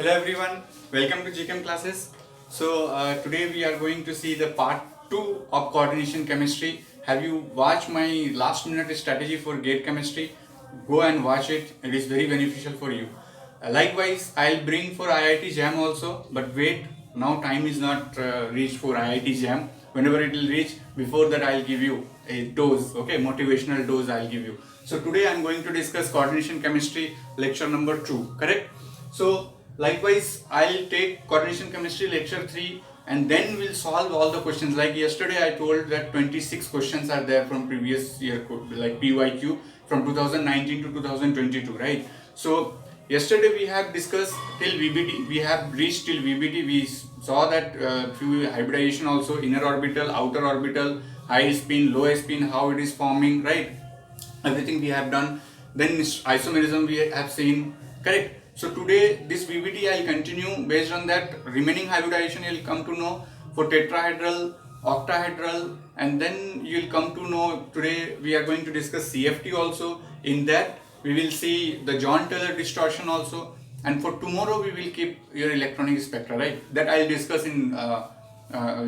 Hello everyone, welcome to Gchem classes. Today we are going to see the part 2 of coordination chemistry. Have you watched my last minute strategy for gate chemistry? Go and watch it, it is very beneficial for you. Likewise, I'll bring for IIT JAM also, but wait, now time is not reached for IIT JAM. Whenever it will reach, before that I'll give you a dose, okay, motivational dose I'll give you. So today I'm going to discuss coordination chemistry lecture number 2, correct? So likewise, I'll take coordination chemistry lecture 3 and then we'll solve all the questions. Like yesterday I told that 26 questions are there from previous year, like PYQ from 2019 to 2022, right? So yesterday we have discussed till VBT, we have reached till VBT, we saw that few hybridization also, inner orbital, outer orbital, high spin, low spin, how it is forming, right? Everything we have done. Then isomerism we have seen, correct? So today this VBT I will continue. Based on that remaining hybridization you will come to know for tetrahedral, octahedral, and then you will come to know today we are going to discuss CFT also. In that we will see the John Taylor distortion also, and for tomorrow we will keep your electronic spectra, right? That I will discuss in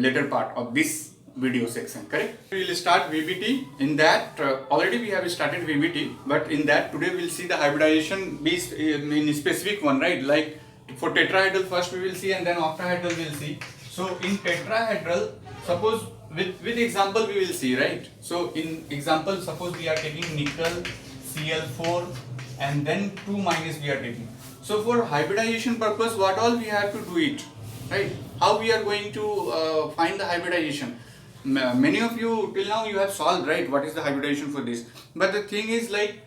later part of this video section, correct? We will start VBT. In that already we have started VBT, but in that today we will see the hybridization based in specific one, right? Like for tetrahedral first we will see and then octahedral we will see. So in tetrahedral, suppose with example we will see, right? So in example, suppose we are taking nickel Cl4 and then 2 minus we are taking. So for hybridization purpose, what all we have to do it, right? How we are going to find the hybridization? Many of you till now you have solved, right, what is the hybridization for this, but the thing is like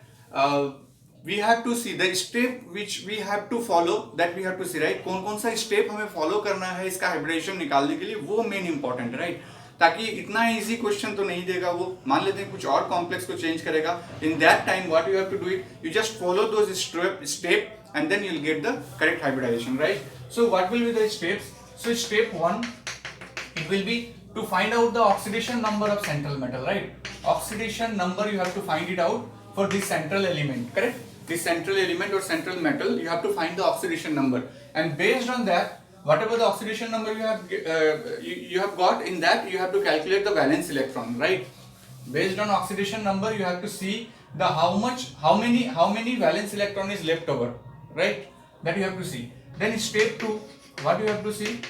we have to see the step which we have to follow, that we have to see, right? कौन सा step हमें follow करना है इसका hybridization निकालने के लिए, वो main important है, right? ताकि इतना easy question तो नहीं देगा वो, मान लेते हैं कुछ और complex को change करेगा. In that time what you have to do it, you just follow those step and then you'll get the correct hybridization, right? So what will be the steps? So step 1, it will be to find out the oxidation number of central metal, right? Oxidation number you have to find it out for this central element, correct? This central element or central metal, you have to find the oxidation number, and based on that, whatever the oxidation number you have you have got, in that you have to calculate the valence electron, right? Based on oxidation number you have to see the how many valence electron is left over, right? That you have to see. Then step 2, what you have to see?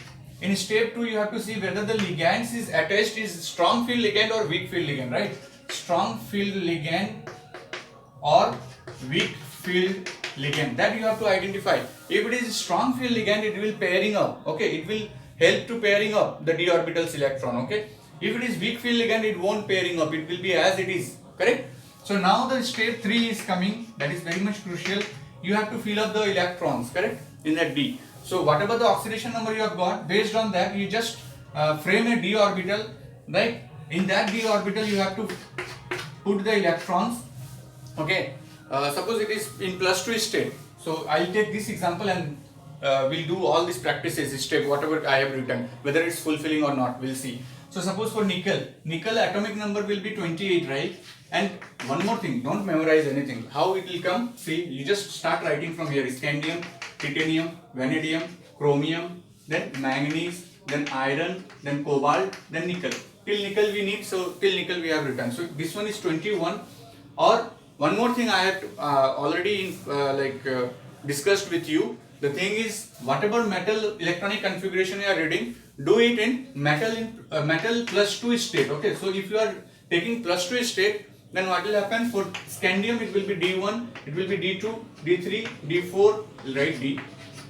In step 2 you have to see whether the ligands is attached is strong field ligand or weak field ligand, right? Strong field ligand or weak field ligand, that you have to identify. If it is strong field ligand, it will pairing up, okay? It will help to pairing up the d orbitals electron, okay? If it is weak field ligand, it won't pairing up, it will be as it is, correct? So now the step 3 is coming, that is very much crucial. You have to fill up the electrons, correct, in that d. So whatever the oxidation number you have got, based on that you just frame a d orbital, right? In that d orbital you have to put the electrons, okay? Suppose it is in +2 state. So I'll take this example and we'll do all these practices step, whatever I have written, whether it's fulfilling or not, we'll see. So suppose for nickel atomic number will be 28, right? And one more thing, don't memorize anything. How it will come? See, you just start writing from here: scandium, titanium, vanadium, chromium, then manganese, then iron, then cobalt, then nickel. Till nickel we need, so till nickel we have written. So this one is 21. Or one more thing I have already discussed with you. The thing is, whatever metal electronic configuration you are reading, do it in metal +2 state. Okay, so if you are taking +2 state, then what will happen? For scandium it will be D1, it will be D2, D3, D4, write D,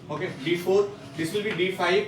okay, D4, this will be D5,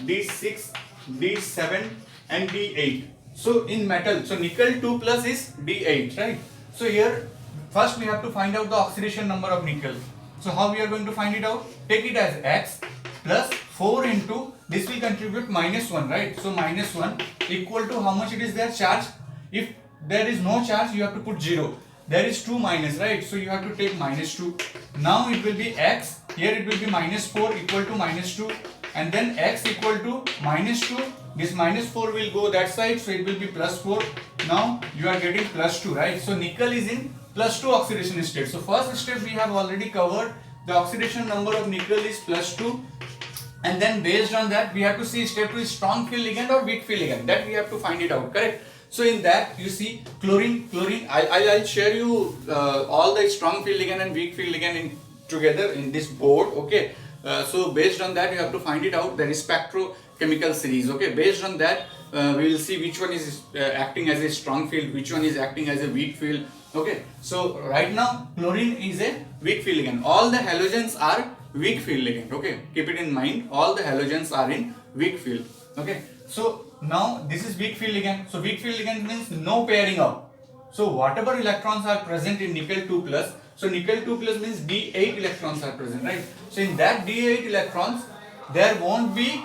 D6, D7 and D8. So in metal, so nickel 2 plus is D8, right? So here first we have to find out the oxidation number of nickel. So how we are going to find it out? Take it as X plus 4 into, this will contribute -1, right? So -1 equal to how much it is there? Charge. If there is no charge, you have to put 0. There is 2 minus, right? So you have to take -2. Now it will be X, here it will be -4 equal to -2, and then X equal to -2. This -4 will go that side, so it will be +4. Now you are getting +2, right? So nickel is in +2 oxidation state. So first step we have already covered, the oxidation number of nickel is +2, and then based on that we have to see step 2 is strong field ligand or weak field ligand, that we have to find it out, correct? So in that you see chlorine, I'll share you all the strong field ligand and weak field ligand together in this board, okay? So based on that you have to find it out. There is spectrochemical series, okay? Based on that we will see which one is acting as a strong field, which one is acting as a weak field, okay? So right now chlorine is a weak field ligand. All the halogens are weak field ligand, okay? Keep it in mind, all the halogens are in weak field, okay? So now this is weak field ligand. So weak field ligand means no pairing up. So whatever electrons are present in nickel 2 plus, so nickel 2 plus means D8 electrons are present, right? So in that D8 electrons there won't be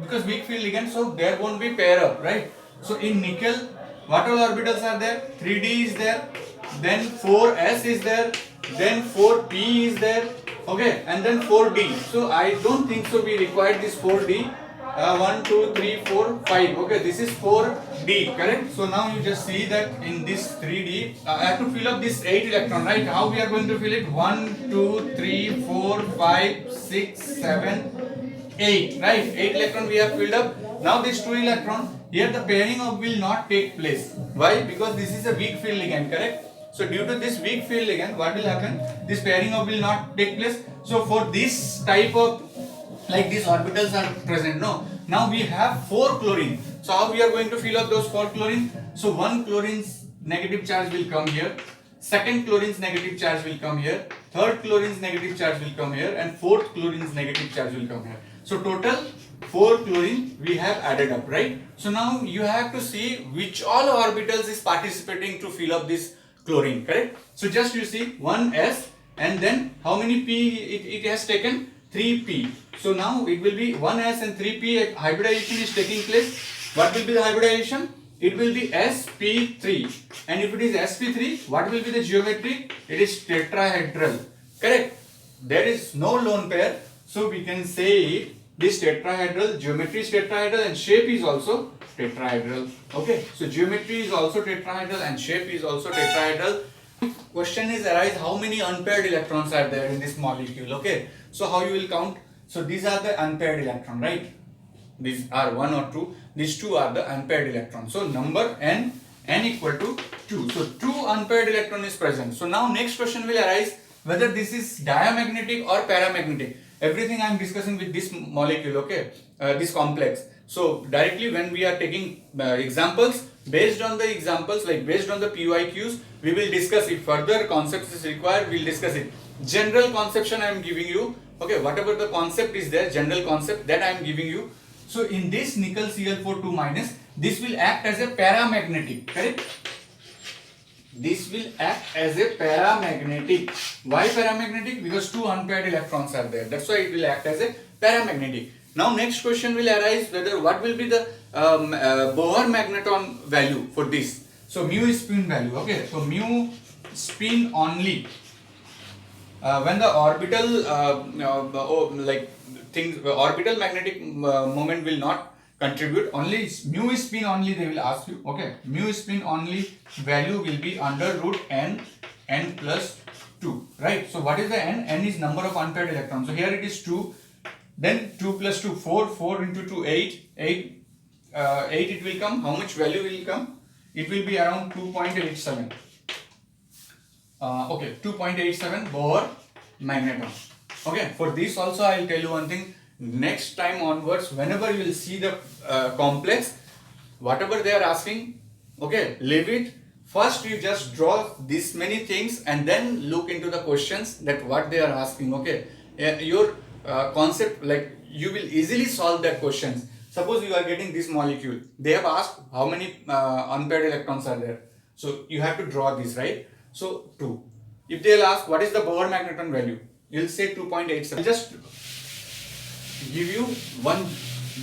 because weak field ligand, so there won't be pair up, right? So in nickel what all orbitals are there? 3d is there, then 4s is there, then 4p is there, okay, and then 4d. So I don't think so we require this 4d. 1 2 3 4 5, okay, this is 4d, correct? So now you just see that in this 3d I have to fill up this 8 electron, right? How we are going to fill it? 1 2 3 4 5 6 7 8, right? 8 electron we have filled up. Now this 2 electron, here the pairing up will not take place. Why? Because this is a weak field ligand, correct? So due to this weak field ligand, what will happen? This pairing up will not take place. So for this type of, like these orbitals are present, no? Now we have 4 chlorine. So how we are going to fill up those 4 chlorine? So one chlorine's negative charge will come here, second chlorine's negative charge will come here, third chlorine's negative charge will come here, and fourth chlorine's negative charge will come here. So total 4 chlorine we have added up, right? So now you have to see which all orbitals is participating to fill up this chlorine, correct? So just you see 1s, and then how many p it has taken? 3p. So now it will be 1s and 3p hybridization is taking place. What will be the hybridization? It will be sp3. And if it is sp3, what will be the geometry? It is tetrahedral, correct? There is no lone pair, so we can say this tetrahedral, geometry is tetrahedral and shape is also tetrahedral, okay? So geometry is also tetrahedral and shape is also tetrahedral. Question is arise, how many unpaired electrons are there in this molecule, okay? So how you will count? So these are the unpaired electron, right? These are 1 or 2. These 2 are the unpaired electrons. So number n equal to 2. So 2 unpaired electron is present. So now next question will arise whether this is diamagnetic or paramagnetic. Everything I am discussing with this molecule, okay? This complex. So directly when we are taking examples, based on the examples, like based on the PYQs, we will discuss it. Further concepts is required, we will discuss it. General conception I am giving you, okay? Whatever the concept is there, general concept, that I am giving you. So in this nickel Cl4 2 minus, this will act as a paramagnetic, correct? This will act as a paramagnetic. Why paramagnetic? Because 2 unpaired electrons are there. That's why it will act as a paramagnetic. Now next question will arise whether what will be the Bohr magneton value for this. So mu is spin value, okay? So mu spin only. When the orbital orbital magnetic moment will not contribute, only mu is spin only they will ask you, okay? Mu is spin only value will be under root n plus 2, right? So what is the n? N is number of unpaired electrons. So here it is 2, then 2 plus 2 4, 4 into 2 8 it will come. How much value will come? It will be around 2.87. Okay, 2.87 Bohr magneton. Okay, for this also I will tell you one thing. Next time onwards, whenever you will see the complex, whatever they are asking, okay, leave it. First you just draw this many things and then look into the questions that what they are asking, okay? Your concept, like you will easily solve that questions. Suppose you are getting this molecule, they have asked how many unpaired electrons are there. So you have to draw this, right? So 2. If they will ask what is the Bohr magneton value, you will say 2.87. Just give you one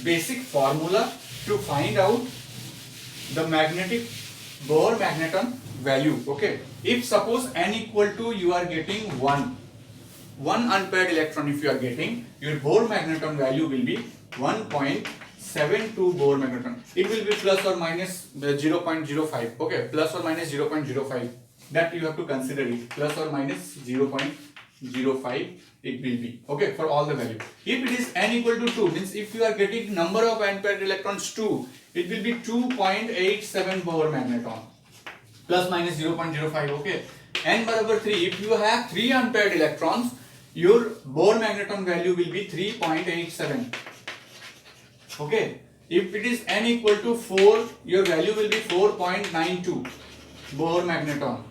basic formula to find out the magnetic Bohr magneton value, okay? If suppose n equal to you are getting 1 unpaired electron, if you are getting, your Bohr magneton value will be 1.72 Bohr magneton. It will be plus or minus 0.05, okay? Plus or minus 0.05. That you have to consider it, plus or minus 0.05. 0.05 it will be, okay, for all the value. If it is n equal to 2, means if you are getting number of unpaired electrons 2, it will be 2.87 Bohr magneton, plus minus 0.05, okay. N barabar 3, if you have 3 unpaired electrons, your Bohr magneton value will be 3.87, okay. If it is n equal to 4, your value will be 4.92 Bohr magneton.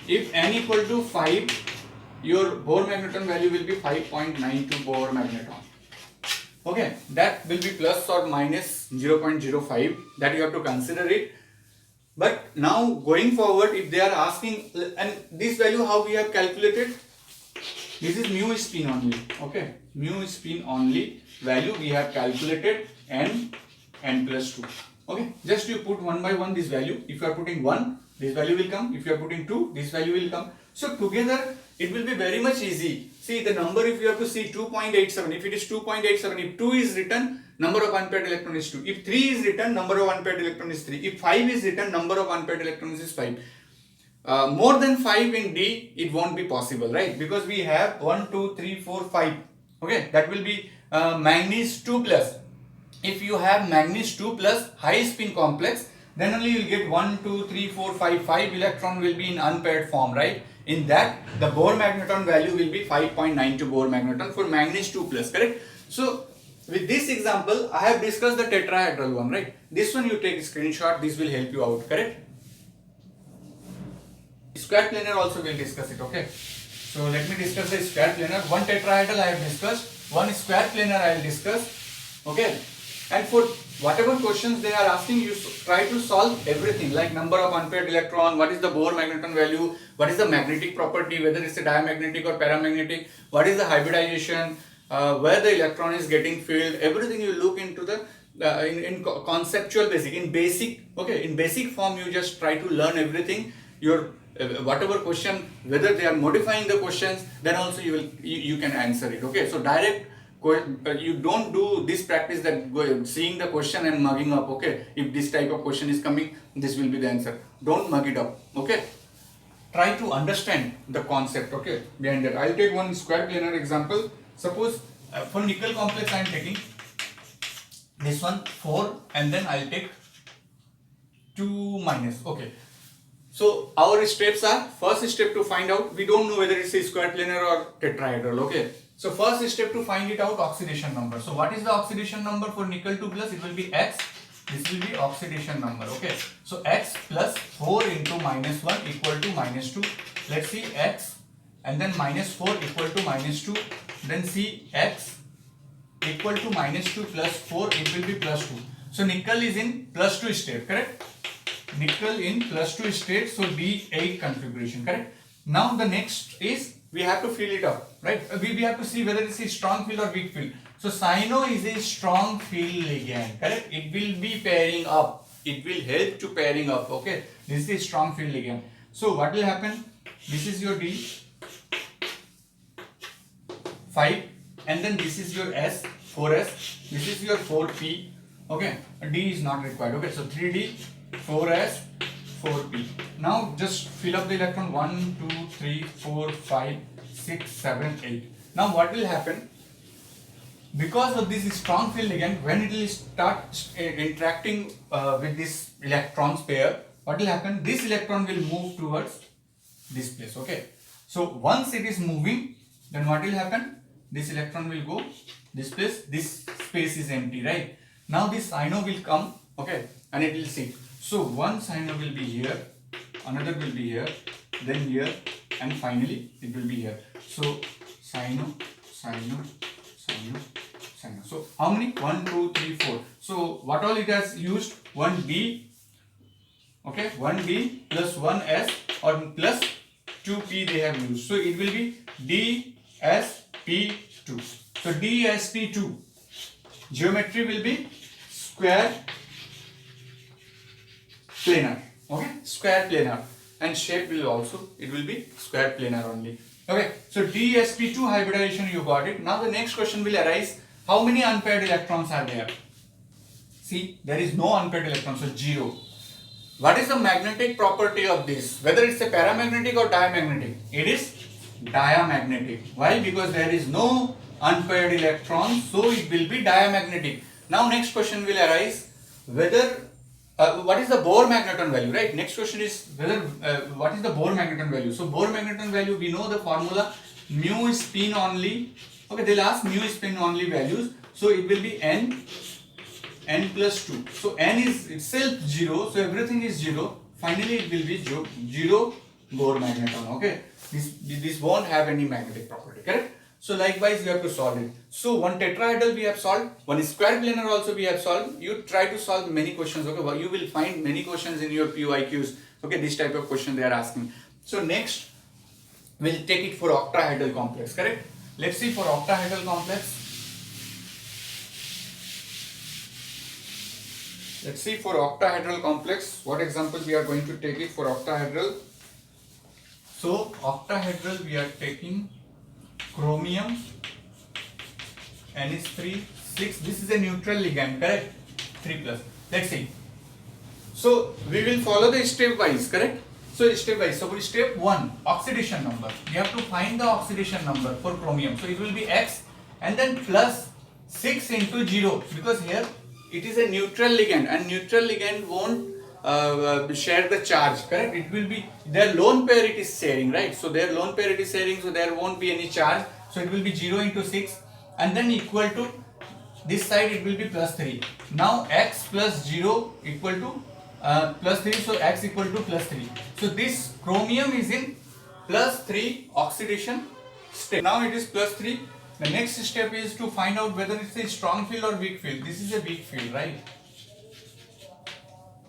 If n equal to 5, your Bohr magneton value will be 5.92 Bohr magneton. Okay, that will be plus or minus 0.05, that you have to consider it. But now going forward, if they are asking, and this value how we have calculated, this is mu is spin only, okay, mu is spin only value we have calculated n plus 2, okay. Just you put one by one this value. If you are putting 1, this value will come. If you are putting 2, this value will come. So together it will be very much easy. See the number, if you have to see 2.87, if it is 2.87, if 2 is written, number of unpaired electron is 2. If 3 is written, number of unpaired electron is 3. If 5 is written, number of unpaired electrons is 5. More than 5 in D, it won't be possible, right? Because we have 1, 2, 3, 4, 5. Okay, that will be manganese 2 plus. If you have manganese 2 plus high spin complex, then only you will get 1, 2, 3, 4, 5. 5 electron will be in unpaired form, right? In that, the Bohr magneton value will be 5.92 Bohr magneton for manganese 2 plus, correct? So, with this example, I have discussed the tetrahedral one, right? This one you take a screenshot, this will help you out, correct? Square planar also will discuss it, okay? So, let me discuss the square planar. One tetrahedral I have discussed, one square planar I will discuss, okay? And for whatever questions they are asking, you try to solve everything, like number of unpaired electron, what is the Bohr magneton value, what is the magnetic property, whether it's a diamagnetic or paramagnetic, what is the hybridization, where the electron is getting filled, everything you look into the in conceptual basic, in basic, okay, in basic form you just try to learn everything. Your whatever question, whether they are modifying the questions, then also you can answer it, okay. So direct, you don't do this practice that seeing the question and mugging up, okay. If this type of question is coming, this will be the answer. Don't mug it up, okay. Try to understand the concept, okay, behind that. I'll take one square planar example. Suppose for nickel complex I am taking this one 4 and then I'll take 2 minus, okay. So our steps are, first step to find out, we don't know whether it's a square planar or tetrahedral, okay. So first step to find it out, oxidation number. So what is the oxidation number for nickel 2 plus? It will be X. This will be oxidation number, okay. So X plus 4 into minus 1 equal to minus 2. Let's see X and then minus 4 equal to minus 2. Then see X equal to minus 2 plus 4, it will be plus 2. So nickel is in plus 2 state, correct? Nickel in plus 2 state, so D8 configuration, correct? Now the next is, we have to fill it up, right? We have to see whether it's a strong field or weak field. So cyano is a strong field ligand, correct? It will be pairing up. It will help to pairing up, okay? This is a strong field ligand. So what will happen? This is your D, 5, and then this is your S, 4S. This is your 4P, okay? D is not required, okay? So 3D, 4S, 4P. Now just fill up the electron 1, 2, 3, 4, 5, 6, 7, 8. Now what will happen? Because of this strong field ligand, when it will start interacting with this electrons pair, what will happen? This electron will move towards this place, okay? So once it is moving, then what will happen? This electron will go this place, this space is empty, right? Now this cyano will come, okay, and it will sit. So one cyano will be here, another will be here, then here, and finally it will be here. So cyano, cyano, cyano, cyano. So how many? 1, 2, 3, 4. So what all it has used? 1D, okay, 1D plus 1S or plus 2P they have used. So it will be DSP2. So DSP2 geometry will be square planar, okay, square planar, and shape will also, it will be square planar only, okay. So DSP2 hybridization, you got it. Now the next question will arise, how many unpaired electrons are there? See, there is no unpaired electrons, so 0. What is the magnetic property of this? Whether it's a paramagnetic or diamagnetic? It is diamagnetic. Why? Because there is no unpaired electron, so it will be diamagnetic. Now next question will arise whether what is the Bohr magneton value, right? Next question is whether what is the Bohr magneton value. So Bohr magneton value, we know the formula, mu is spin only. Okay, they'll ask mu is spin only values. So it will be n plus 2. So n is itself 0, so everything is 0. Finally it will be 0 Bohr magneton. Okay, this won't have any magnetic property, correct? So likewise you have to solve it. So one tetrahedral we have solved, one square planar also we have solved. You try to solve many questions. Okay, well, you will find many questions in your PYQs. Okay, this type of question they are asking. So next we'll take it for octahedral complex, correct? Let's see for octahedral complex. Let's see for octahedral complex what example we are going to take it for octahedral. So octahedral we are taking chromium, NH3 6. This is a neutral ligand, correct? 3 plus. Let's see. So we will follow the step wise, correct? So step wise. So for step 1, oxidation number. We have to find the oxidation number for chromium. So it will be X and then plus 6 into 0, because here it is a neutral ligand and neutral ligand won't share the charge, correct? It will be their lone pair it is sharing, right? So their lone pair it is sharing, so there won't be any charge. So it will be 0 into 6 and then equal to this side it will be plus 3. Now x plus 0 equal to plus 3, so x equal to plus 3. So this chromium is in plus 3 oxidation step. Now it is plus 3. The next step is to find out whether it's a strong field or weak field. This is a weak field, right?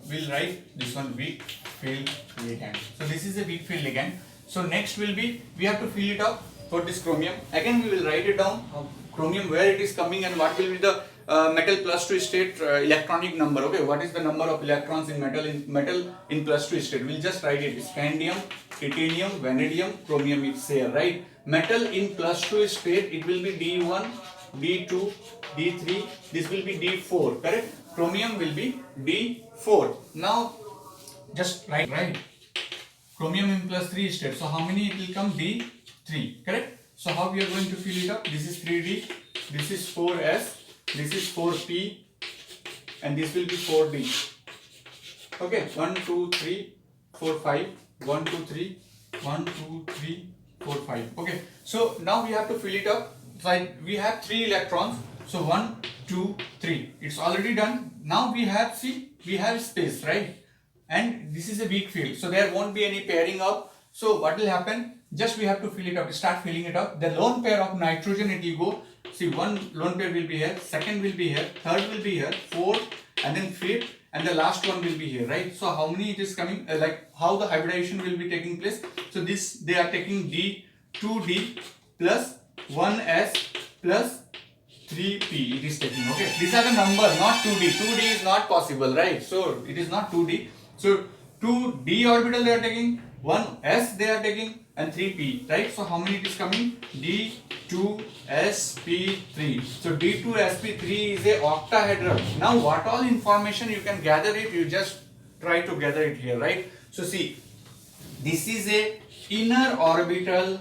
We'll write this one, weak field ligand. So this is a weak field ligand. So next will be, we have to fill it up for this chromium. Again we will write it down, chromium, where it is coming and what will be the metal plus 2 state electronic number. Okay, what is the number of electrons in metal in plus 2 state? We'll just write it. Scandium, titanium, vanadium, chromium is here, right? Metal in plus 2 state, it will be D1, D2, D3. This will be D4, correct? Chromium will be D4. Now just write, right? Chromium in plus 3 state. So how many it will come? D3, correct? So how we are going to fill it up? This is 3D, this is 4S, this is 4P, and this will be 4D. Okay, 1, 2, 3, 4, 5. 1, 2, 3, 1, 2, 3, 4, 5. Okay, so now we have to fill it up. So we have 3 electrons. So 1, 2, 3. It's already done. Now we have, see, we have space, right? And this is a weak field. So there won't be any pairing up. So what will happen? Just we have to fill it up. Start filling it up. The lone pair of nitrogen, it will go. See, one lone pair will be here. Second will be here. Third will be here. Fourth and then fifth. And the last one will be here, right? So how many it is coming, like how the hybridization will be taking place. So this, they are taking D, 2D plus 1S plus 3P it is taking, okay? These are the number, not 2D. 2D is not possible, right? So it is not 2D. So 2D orbital they are taking, 1S they are taking and 3P, right? So how many it is coming? D2sp3. So D2sp3 is a octahedral. Now what all information you can gather it, you just try to gather it here, right? So see, this is a inner orbital.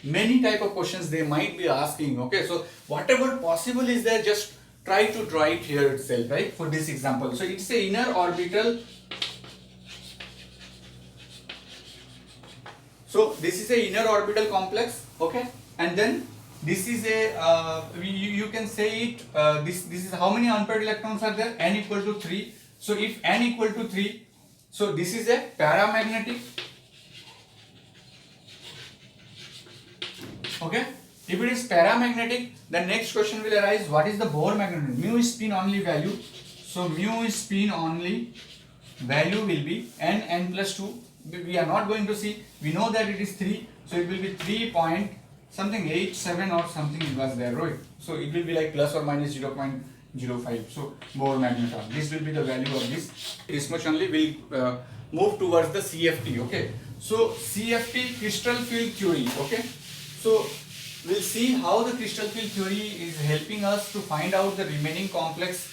Many type of questions they might be asking, okay? So whatever possible is there, just try to draw it here itself, right? For this example. So it's a inner orbital. So this is a inner orbital complex, okay? And then this is a, you can say it, this is how many unpaired electrons are there? N equal to 3. So if N equal to 3, so this is a paramagnetic, okay? If it is paramagnetic, the next question will arise, what is the Bohr magneton? Mu is spin only value. So mu is spin only value will be N plus 2. We are not going to see, we know that it is 3, so it will be 3 point something 87 or something it was there, right? So it will be like plus or minus 0.05. So Bohr magneton, this will be the value of this much only. Will move towards the CFT, okay? So CFT, crystal field theory, okay? So we'll see how the crystal field theory is helping us to find out the remaining complex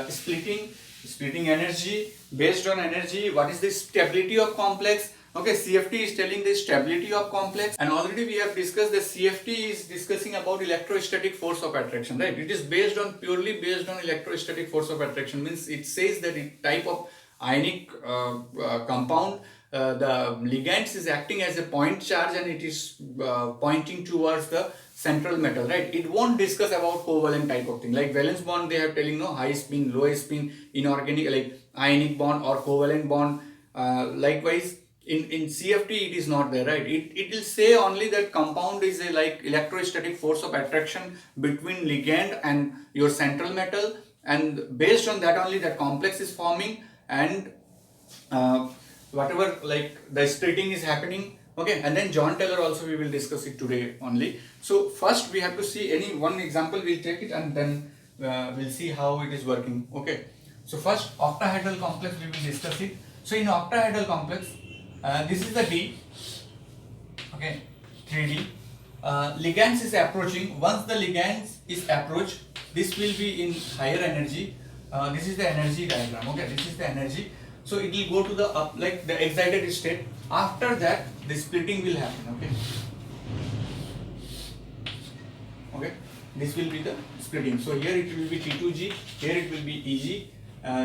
splitting energy, based on energy, what is the stability of complex, Okay, CFT is telling the stability of complex, and already we have discussed that CFT is discussing about electrostatic force of attraction, right? It is purely based on electrostatic force of attraction, means it says that it type of ionic compound, the ligand is acting as a point charge and it is pointing towards the central metal, right? It won't discuss about covalent type of thing, like valence bond they are telling, no, high spin, low spin, inorganic, like ionic bond or covalent bond. Likewise in CFT it is not there, right? It will say only that compound is a like electrostatic force of attraction between ligand and your central metal, and based on that only that complex is forming, and whatever like the splitting is happening. Okay, and then John Taylor also we will discuss it today only. So first we have to see any one example, we'll take it and then we'll see how it is working. Okay, so first octahedral complex we will discuss it. So in octahedral complex, this is the D, okay, 3D. Ligands is approaching. Once the ligands is approached, this will be in higher energy. This is the energy diagram. Okay, this is the energy. So it will go to the up, like the excited state. After that, the splitting will happen. Okay. Okay. This will be the splitting. So here it will be T2G. Here it will be EG.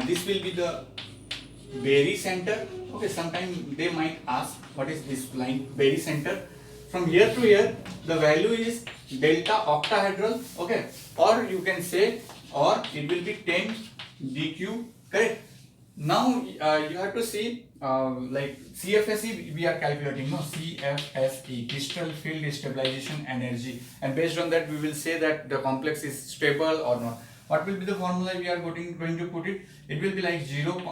This will be the Berry center. Okay. Sometimes they might ask what is this line Berry center. From here to here, the value is delta octahedral. Okay. Or you can say, or it will be 10 dq. Correct. Now you have to see like CFSE we are calculating, no, CFSE, crystal field stabilization energy, and based on that we will say that the complex is stable or not. What will be the formula we are going to put it? It will be like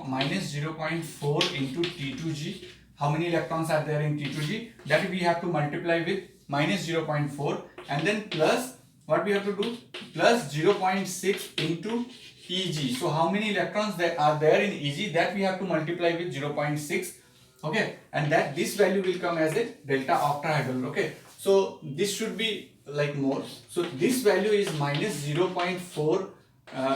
minus 0.4 into T2G. How many electrons are there in T2G? That we have to multiply with minus 0.4, and then plus what we have to do, plus 0.6 into EG. So how many electrons that are there in EG, that we have to multiply with 0.6. Okay, and that this value will come as a delta octahedral. Okay, so this should be like more. So this value is minus 0.4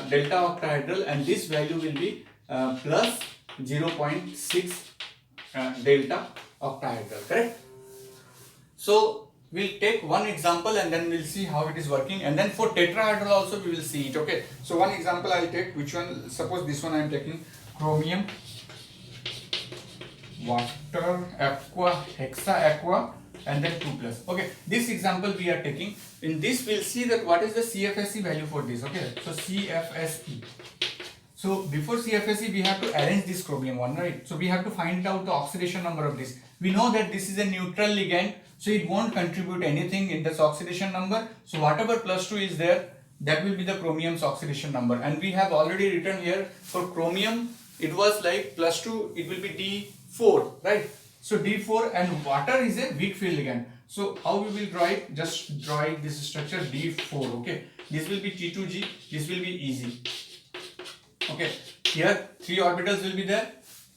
delta octahedral, and this value will be plus 0.6 delta octahedral. Correct? So we'll take one example and then we'll see how it is working, and then for tetrahedral also we will see it. Okay, so one example I'll take. Which one? Suppose this one I am taking chromium, water, aqua, hexa aqua, and then 2 plus. Okay, this example we are taking. In this we'll see that what is the CFSE value for this. Okay, so CFSE. So before CFSE we have to arrange this chromium one, right? So we have to find out the oxidation number of this. We know that this is a neutral ligand, so it won't contribute anything in this oxidation number. So whatever plus 2 is there, that will be the chromium's oxidation number. And we have already written here for chromium, it was like plus 2, it will be D4, right? So D4, and water is a weak field ligand. So how we will draw it? Just draw it, this structure D4. Okay, this will be T2G, this will be EG. Okay, here 3 orbitals will be there,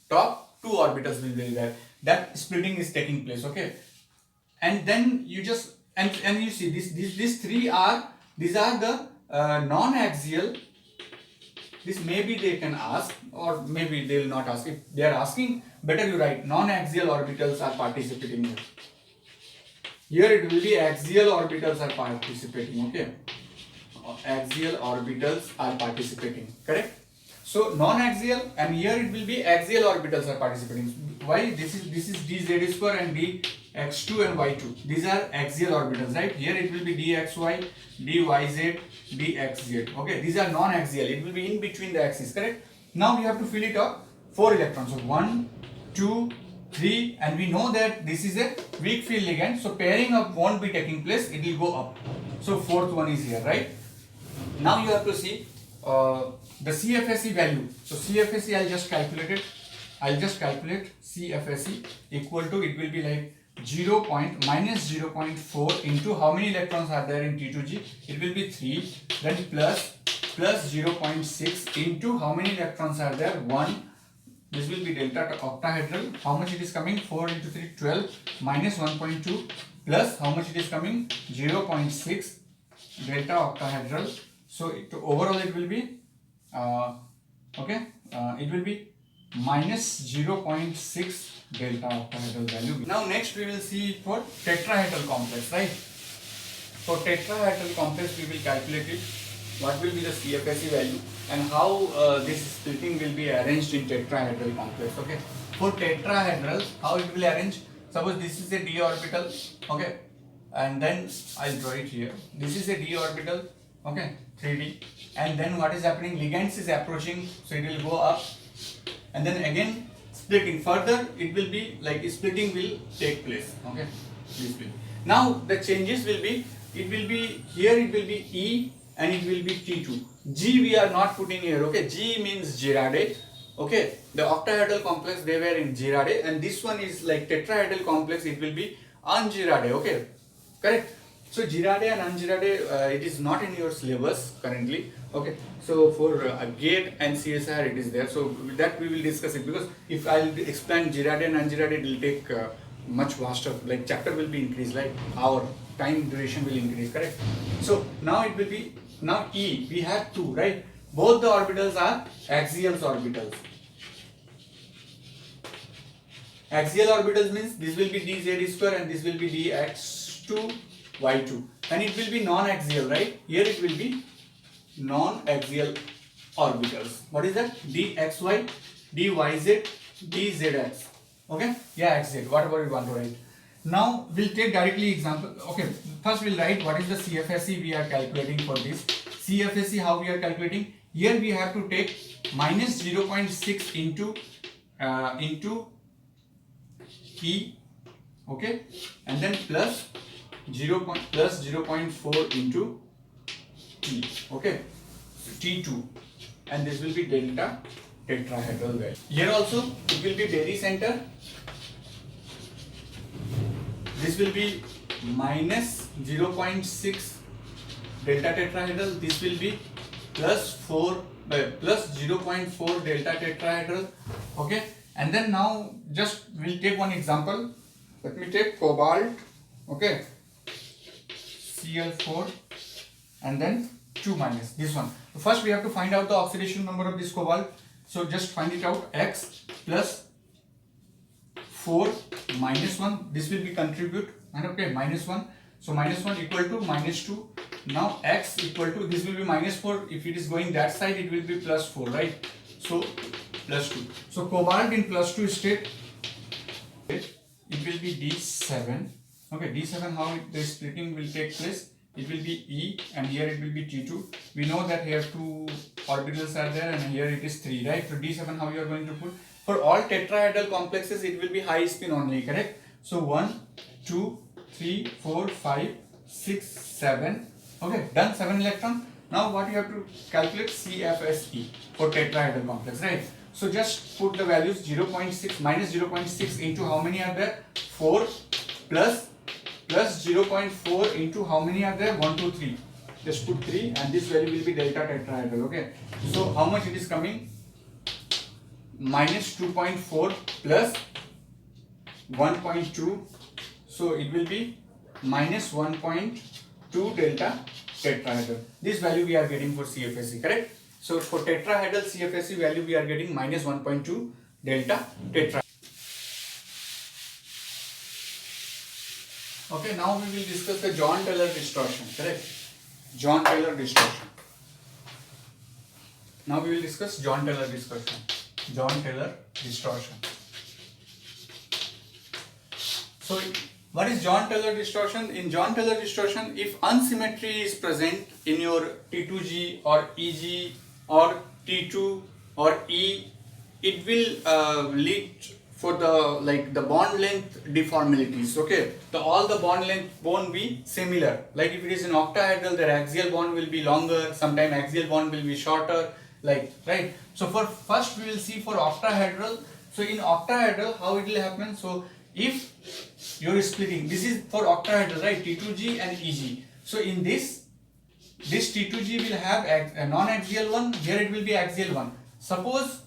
top 2 orbitals will be there. That splitting is taking place. Okay, and then you just and you see these 3 are, these are the non-axial. This maybe they can ask, or maybe they will not ask. If they are asking, better you write non-axial orbitals are participating here. Here it will be axial orbitals are participating. Okay, axial orbitals are participating. Correct. So non-axial, and here it will be axial orbitals are participating. Why? This is dz square and dx2 and y2. These are axial orbitals, right? Here it will be dxy, dyz, dxz. Okay, these are non-axial. It will be in between the axes, correct? Now we have to fill it up. 4 electrons. So 1, 2, 3, and we know that this is a weak field ligand. So pairing up won't be taking place. It will go up. So 4th one is here, right? Now you have to see the CFSE value. So CFSE I'll just calculate it. I'll just calculate CFSE equal to, it will be like minus 0.4 into how many electrons are there in T2G? It will be 3. Then plus 0.6 into how many electrons are there? 1. This will be delta octahedral. How much it is coming? 4 into 3, 12. Minus 1.2 plus how much it is coming? 0.6 delta octahedral. So overall it will be it will be minus 0.6 delta octahedral value. Now next we will see for tetrahedral complex, right? For tetrahedral complex we will calculate it, what will be the CFSE value and how this splitting will be arranged in tetrahedral complex. Okay, for tetrahedral how it will arrange, suppose this is a d orbital, okay, and then I'll draw it here. This is a d orbital, okay, 3D, and then what is happening, ligands is approaching, so it will go up and then again splitting further, it will be like splitting will take place. Okay, this will, now the changes will be, it will be here, it will be E and it will be T2. G we are not putting here. Okay, G means Girardet. Okay, the octahedral complex they were in Girardet, and this one is like tetrahedral complex, it will be un-Girardet. Okay, correct. So Girardet and un-Girardet it is not in your syllabus currently. Okay, so for GATE and CSIR it is there, so that we will discuss it, because if I'll explain Girardet and un-Girardet it will take much vaster, like chapter will be increased, like our time duration will increase, correct. So now it will be, now E we have two, right, both the orbitals are axial orbitals. Axial orbitals means this will be dz square and this will be dx2 y2, and it will be non-axial, right, here it will be non-axial orbitals. What is that? dxy, dyz, dzx. Okay, yeah, xz, whatever you want to write. Now we'll take directly example. Okay, first we'll write what is the CFSE we are calculating for this. CFSE how we are calculating? Here we have to take minus 0.6 into E, okay, and then plus 0.4 into T, okay, T2, and this will be delta tetrahedral value. Here also it will be barycenter. This will be minus 0.6 delta tetrahedral. This will be plus 0.4 delta tetrahedral. Okay, and then now just we'll take one example. Let me take cobalt. Okay, Cl4, and then 2 minus this one. So first we have to find out the oxidation number of this cobalt. So just find it out. X plus 4 minus 1, this will be contribute, and okay, minus 1, so minus 1 equal to minus 2. Now x equal to, this will be minus 4, if it is going that side it will be plus 4, right, so plus 2. So cobalt in plus 2 state, it will be D7. Okay, D7 how the splitting will take place, it will be E and here it will be T2. We know that here 2 orbitals are there and here it is 3, right. So D7 how you are going to put? For all tetrahedral complexes it will be high spin only, correct. So 1, 2, 3, 4, 5, 6, 7. Okay, done, 7 electron. Now what you have to calculate? CFSE for tetrahedral complex, right. So just put the values 0.6 minus 0.6 into how many are there? 4 plus 0.4 into how many are there? 1, 2, 3. Just put 3 and this value will be delta tetrahedral. Okay, so how much it is coming? Minus 2.4 plus 1.2, so it will be minus 1.2 delta tetrahedral. This value we are getting for CFSE, correct. So for tetrahedral CFSE value we are getting minus 1.2 delta tetrahedral. Okay, now we will discuss the John-Taylor distortion, correct. John-Taylor distortion. Now we will discuss John-Taylor distortion. John-Taylor distortion. So what is John-Taylor distortion? In John-Taylor distortion, if unsymmetry is present in your T2G or EG or T2 or E, it will lead for the bond length deformalities. Okay, all the bond length won't be similar. Like if it is in octahedral, the axial bond will be longer, sometimes axial bond will be shorter, like, right. So for first we will see for octahedral. So in octahedral how it will happen? So if you are splitting, this is for octahedral, right, T2G and EG. So in this T2G will have a non-axial one, here it will be axial one. Suppose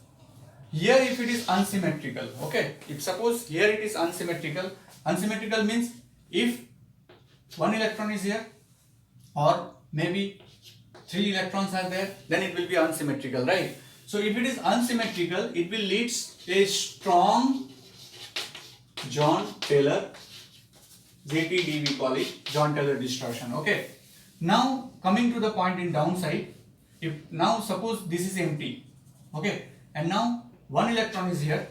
here if it is unsymmetrical, okay, if suppose here it is unsymmetrical means if 1 electron is here or maybe 3 electrons are there, then it will be unsymmetrical, right. So if it is unsymmetrical, it will lead a strong John Taylor, JTD we call it, John Taylor distortion. Okay. Now coming to the point in downside, if now suppose this is empty, okay, and now one electron is here.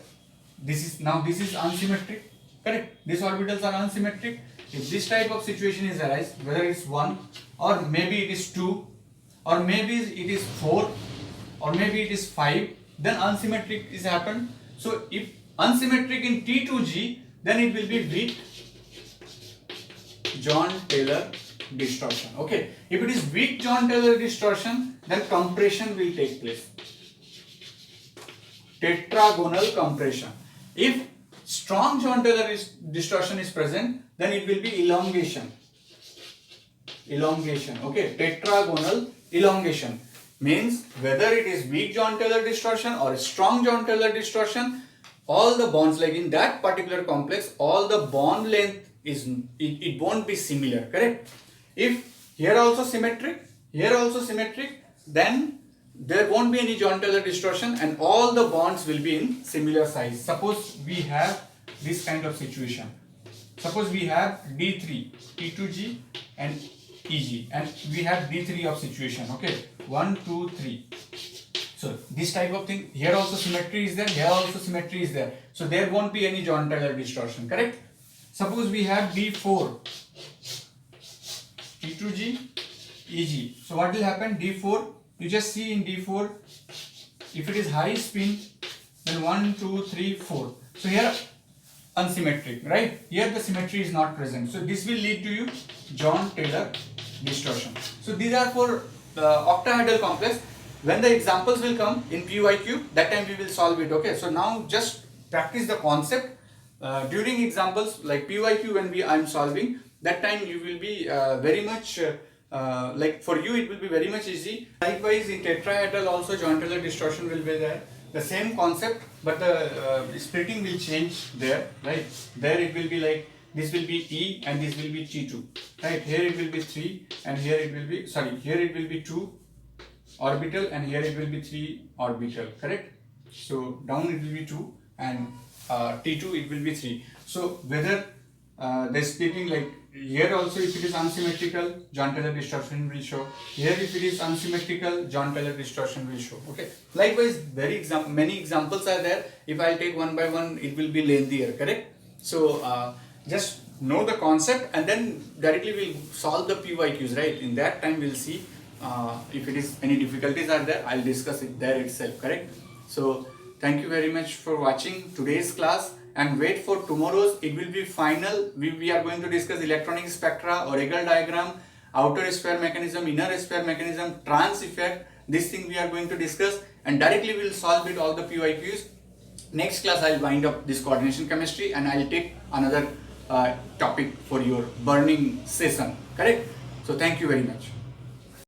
This is unsymmetric, correct? These orbitals are unsymmetric. If this type of situation is arise, whether it's 1 or maybe it is 2 or maybe it is 4 or maybe it is 5, then unsymmetric is happened. So if unsymmetric in T2G, then it will be weak John Taylor distortion. Okay, if it is weak John Taylor distortion, then compression will take place. Tetragonal compression. If strong John Taylor distortion is present, then it will be elongation. Elongation. Okay, tetragonal elongation means whether it is weak John Taylor distortion or strong John Taylor distortion, all the bonds, like in that particular complex, all the bond length is it won't be similar, correct? If here also symmetric, here also symmetric, then there won't be any John Taylor distortion and all the bonds will be in similar size. Suppose we have this kind of situation. Suppose we have D3, T2G and EG, and we have D3 of situation. Okay, 1, 2, 3. So this type of thing, here also symmetry is there, here also symmetry is there. So there won't be any John Taylor distortion, correct? Suppose we have D4, T2G, EG. So what will happen? D4, you just see in D4, if it is high spin, then 1, 2, 3, 4. So here unsymmetric, right? Here the symmetry is not present. So this will lead to you John Taylor distortion. So these are for the octahedral complex. When the examples will come in PYQ, that time we will solve it. Okay, so now just practice the concept. During examples like PYQ, when I'm solving, that time you will be very much like for you it will be very much easy. Likewise in tetrahedral also John Taylor distortion will be there. The same concept, but the splitting will change there, right? There it will be like this will be E and this will be T2, right? Here it will be 3 and here it will be, sorry, here it will be 2 orbital and here it will be 3 orbital, correct? So down it will be 2 and T2 it will be 3. So whether the splitting, like here also if it is unsymmetrical, John Taylor distortion will show. Here if it is unsymmetrical, John Taylor distortion will show. Okay. Likewise, many examples are there. If I take one by one, it will be lengthier, correct? So just know the concept and then directly we'll solve the PYQs, right? In that time we'll see if it is any difficulties are there, I'll discuss it there itself, correct? So thank you very much for watching today's class. And wait for tomorrow's, it will be final. We are going to discuss electronic spectra, Origal diagram, outer sphere mechanism, inner sphere mechanism, trans effect. This thing we are going to discuss and directly we will solve it all the PYQs. Next class I'll wind up this coordination chemistry and I'll take another topic for your burning session, correct? So thank you very much.